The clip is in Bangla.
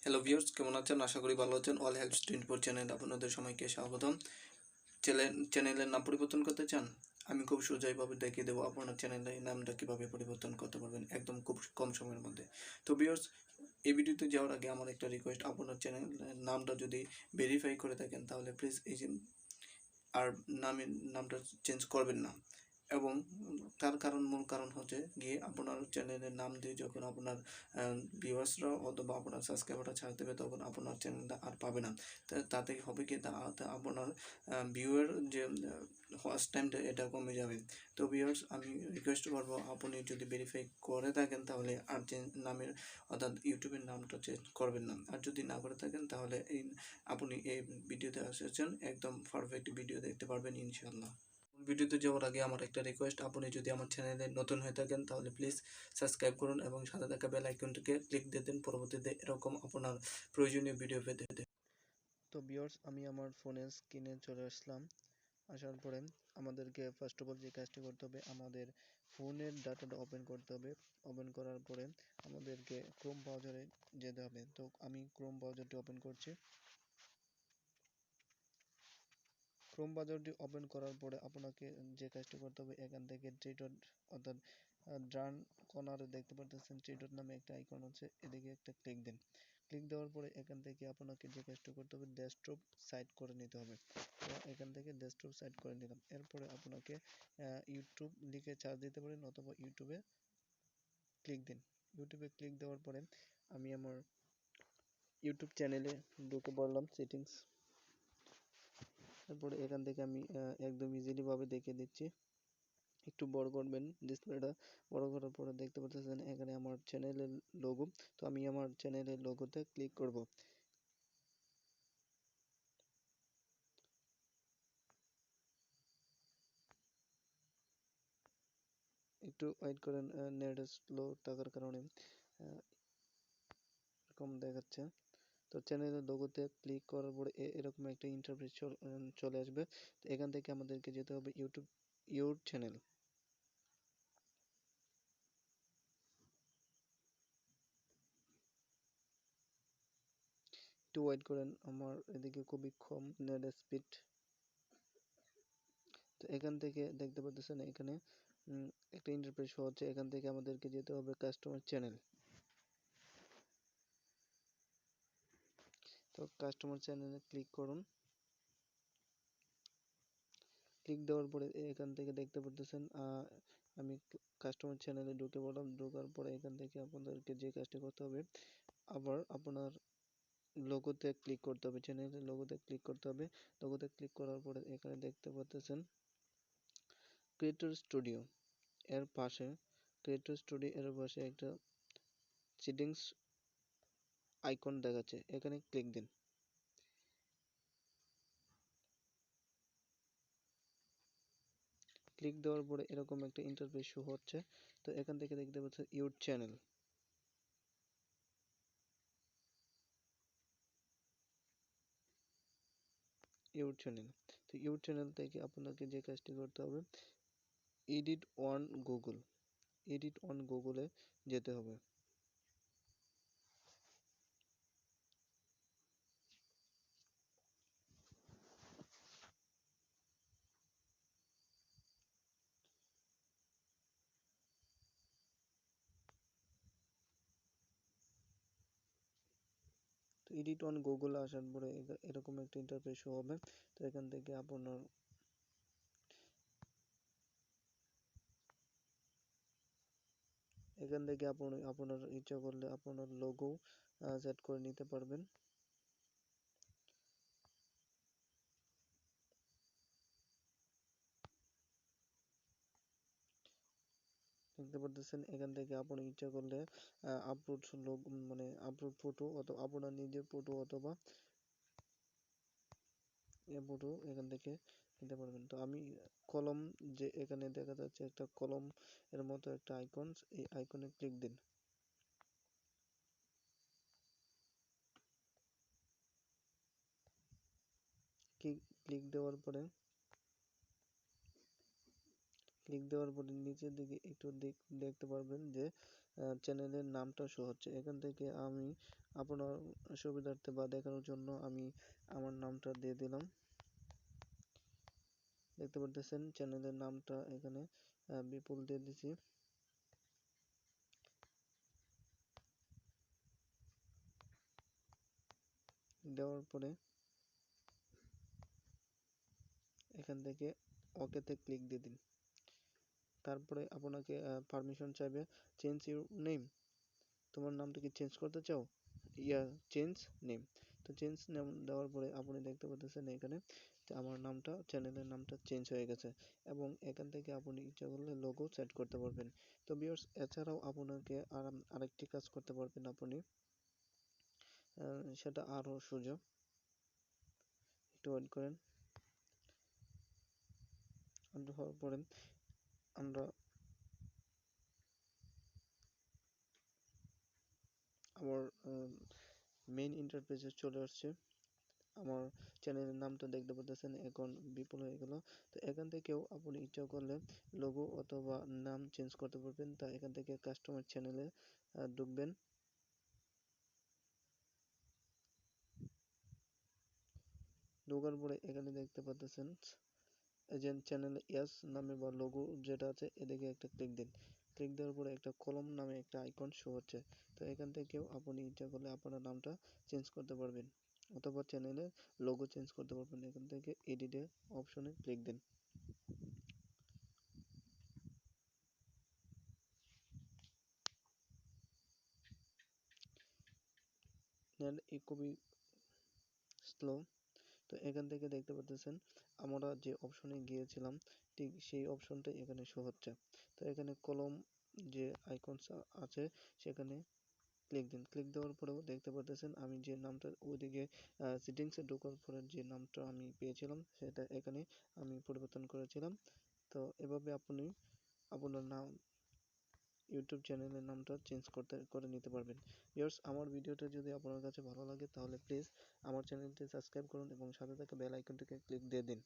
হ্যালো ভিউয়ার্স, কেমন আছেন? আশা করি ভালো আছেন। অল হেল্পস 24 চ্যানেল আপনাদের সবাইকে স্বাগতম। চ্যানেলের নাম পরিবর্তন করতে চান? আমি খুব সোজাইভাবে দেখিয়ে দেবো আপনার চ্যানেলের নামটা কীভাবে পরিবর্তন করতে পারবেন একদম খুব কম সময়ের মধ্যে। তো ভিউয়ার্স, এই ভিডিওতে যাওয়ার আগে আমার একটা রিকোয়েস্ট, আপনার চ্যানেলের নামটা যদি ভেরিফাই করে থাকেন তাহলে প্লিজ এই যে আর নামটা চেঞ্জ করবেন না। এবং তার মূল কারণ হচ্ছে গিয়ে আপনার চ্যানেলের নাম দিয়ে যখন আপনার ভিউয়ার্সরা অথবা আপনার সাবস্ক্রাইবাররা ছাড় দেবে তখন আপনার চ্যানেলটা আর পাবে না। তাতে হবে কি, আপনার ভিউয়ের যে ওয়াচ টাইমটা এটা কমে যাবে। তো ভিউয়ার্স, আমি রিকোয়েস্ট করবো আপনি যদি ভেরিফাই করে থাকেন তাহলে আর নামের অর্থাৎ ইউটিউবের নামটা চেঞ্জ করবেন না। আর যদি না করে থাকেন তাহলে আপনি এই ভিডিওতে এসেছেন একদম পারফেক্ট ভিডিও দেখতে পারবেন ইনশাআল্লাহ। ভিডিওতে যাওয়ার আগে আমার একটা রিকোয়েস্ট, আপনি যদি আমার চ্যানেলে নতুন হয়ে থাকেন তাহলে প্লিজ সাবস্ক্রাইব করুন এবং সাথে থাকা বেল আইকনটিকে ক্লিক দিয়ে দেন পরবর্তীতে এরকম আপনার প্রয়োজনীয় ভিডিও পেতে। তো ভিউয়ার্স, আমি আমার ফোনের স্ক্রিনে চলে আসলাম। আসার পরে আমাদেরকে ফার্স্ট অফ অল যে কাজটি করতে হবে, আমাদের ফোনের ডাটাটা ওপেন করতে হবে। ওপেন করার পরে আমাদেরকে ক্রোম ব্রাউজারে যেতে হবে। তো আমি ক্রোম ব্রাউজারটি ওপেন করছি। ক্রোম ব্রাউজারটি ওপেন করার পরে আপনাকে যে কাজটি করতে হবে, এখান থেকে থ্রি ডট অর্থাৎ ডান কর্নারে দেখতে পাচ্ছেন থ্রি ডট নামে একটা আইকন আছে, এদিকে একটা ক্লিক দিন। ক্লিক দেওয়ার পরে এখান থেকে আপনাকে যে কাজটি করতে হবে, ডেস্কটপ সাইড করে নিতে হবে। তো এখান থেকে ডেস্কটপ সাইড করে নিলাম। এরপরে আপনাকে ইউটিউব লিখে সার্চ দিতে পারেন অথবা ইউটিউবে ক্লিক দিন। ইউটিউবে ক্লিক দেওয়ার পরে আমি আমার ইউটিউব চ্যানেলে ঢুকে পড়লাম সেটিংস। তারপরে এখান থেকে আমি একদম ইজিলি ভাবে দেখিয়ে দিচ্ছি। একটু বড় করবেন ডিসপ্লেটা। বড় করার পরে দেখতে পাচ্ছেন এখানে আমার চ্যানেলের লোগো। তো আমি আমার চ্যানেলের লোগোতে ক্লিক করব। একটু ওয়েট করেন, নেট স্লো থাকার কারণে এরকম দেখাচ্ছে। তো চ্যানেলের লোগোতে ক্লিক করার পরে এরকম একটা ইন্টারফেস চলে আসবে। তো এখান থেকে আমাদেরকে যেতে হবে ইউর চ্যানেল। একটু ওয়েট করেন, আমার এদিকে খুবই কম নেট স্পিড। তো এখান থেকে দেখতে পাচ্ছেন এখানে একটা ইন্টারফেস হচ্ছে। এখান থেকে আমাদেরকে যেতে হবে কাস্টমার চ্যানেল। তো কাস্টমার চ্যানেলে ক্লিক করুন। ক্লিক দেওয়ার পরে এখান থেকে দেখতে পাচ্ছেন আমি কাস্টমার চ্যানেলে ঢুকে পড়লাম। ঢোকার পরে এখান থেকে আপনাদেরকে যে কাজটি করতে হবে, আবার আপনার লোগোতে ক্লিক করতে হবে, চ্যানেলের লোগোতে ক্লিক করতে হবে। লোগোতে ক্লিক করার পরে এখানে দেখতে পাচ্ছেন ক্রিয়েটর স্টুডিও এর পাশে একটা সেটিংস আইকন দেখাচ্ছে, এখানে ক্লিক দিন। ক্লিক দেওয়ার পরে এরকম একটা ইন্টারফেস শো হচ্ছে। তো এখান থেকে দেখতে পাচ্ছেন ইউর চ্যানেল। তো ইউর চ্যানেল থেকে আপনাকে যে কাজটি করতে হবে, এডিট অন গুগলে যেতে হবে। তো এডিট অন গুগল আসার পরে এরকম একটা ইন্টারফেস শো হবে। তো এখান থেকে আপনার ইচ্ছা করলে আপনার লোগো সেট করে নিতে পারবেন। দেখতে পাচ্ছেন এখান থেকে আপনি ইচ্ছা করলে আপলোড আপলোড ফটো অথবা আপনার নিজের ফটো অথবা ফটো এখান থেকে নিতে পারবেন। তো আমি কলম, যে এখানে দেখা যাচ্ছে একটা কলম এর মতো একটা আইকন, এই আইকনে ক্লিক দিন। ক্লিক দেওয়ার পরে নিচের দিকে একটু দেখতে পারবেন যে চ্যানেলের নামটা শো হচ্ছে। এখান থেকে আমি আপনার সুবিধার্থে বা দেখানোর জন্য আমি আমার নামটা দিয়ে দিলাম। দেখতে পারতেছেন চ্যানেলের নামটা এখানে বিপুল দিয়ে দিছি। দেওয়ার পরে এখান থেকে ওকেতে ক্লিক দিয়ে দিন। তারপরে আপনাকে পারমিশন চাইবে, চেঞ্জ ইউর নেম, তোমার নামটা কি চেঞ্জ করতে চাও, চেঞ্জ নেম। তো চেঞ্জ নেম দেওয়ার পরে আপনি দেখতে পাচ্ছেন এখানে আমার নামটা, চ্যানেলের নামটা চেঞ্জ হয়ে গেছে এবং এখান থেকে আপনি ইচ্ছা করলে লোগো সেট করতে পারবেন। তো ভিউয়ার্স, এছাড়াও আপনাকে আরেকটি কাজ করতে পারবেন আপনি, সেটা আরও সোজা। একটু ওয়েট করেন। হওয়ার পরে আমরা আমার মেইন ইন্টারফেসে চলে আসছে। আমার চ্যানেলের নামটা দেখতে পাচ্ছেন এখন বিপুল হয়ে গেল। তো এখান থেকেও আপনি ইচ্ছা করলে লোগো অথবা নাম চেঞ্জ করতে পারবেন। তা এখান থেকে কাস্টমার চ্যানেলে ঢুকবেন। ঢোকার পরে এখানে দেখতে পাচ্ছেন এজেন্ট চ্যানেল ইয়াস নামে বা লোগো যেটা আছে এদিকে একটা ক্লিক দিন। ক্লিক দেওয়ার পরে একটা কলম নামে একটা আইকন শো হচ্ছে। তো এখান থেকেও আপনি ইচ্ছা করলে আপনার নামটা চেঞ্জ করতে পারবেন অথবা চ্যানেলের লোগো চেঞ্জ করতে পারবেন। এখান থেকে এডিটে অপশনে ক্লিক দিন। নেট খুবই স্লো। তো এখান থেকে দেখতে পাচ্ছেন আমরা যে অপশনে গিয়েছিলাম ঠিক সেই অপশনটাই এখানে শো হচ্ছে। তো এখানে কলম যে আইকনস আছে সেখানে ক্লিক দিন। ক্লিক দেওয়ার পরেও দেখতে পাচ্ছেন আমি যে নামটা ওইদিকে সেটিংসে ঢোকার পরে যে নামটা আমি পেয়েছিলাম সেটা এখানে আমি পরিবর্তন করেছিলাম। তো এভাবে আপনি আপনার নাম ইউটিউব চ্যানেলের নামটা চেঞ্জ করে নিতে পারবেন। ভিউয়ার্স, আমার ভিডিওটা যদি আপনার কাছে ভালো লাগে তাহলে প্লিজ আমার চ্যানেলটি সাবস্ক্রাইব করুন এবং সাথে থাকা বেল আইকনটিকে ক্লিক দিয়ে দিন।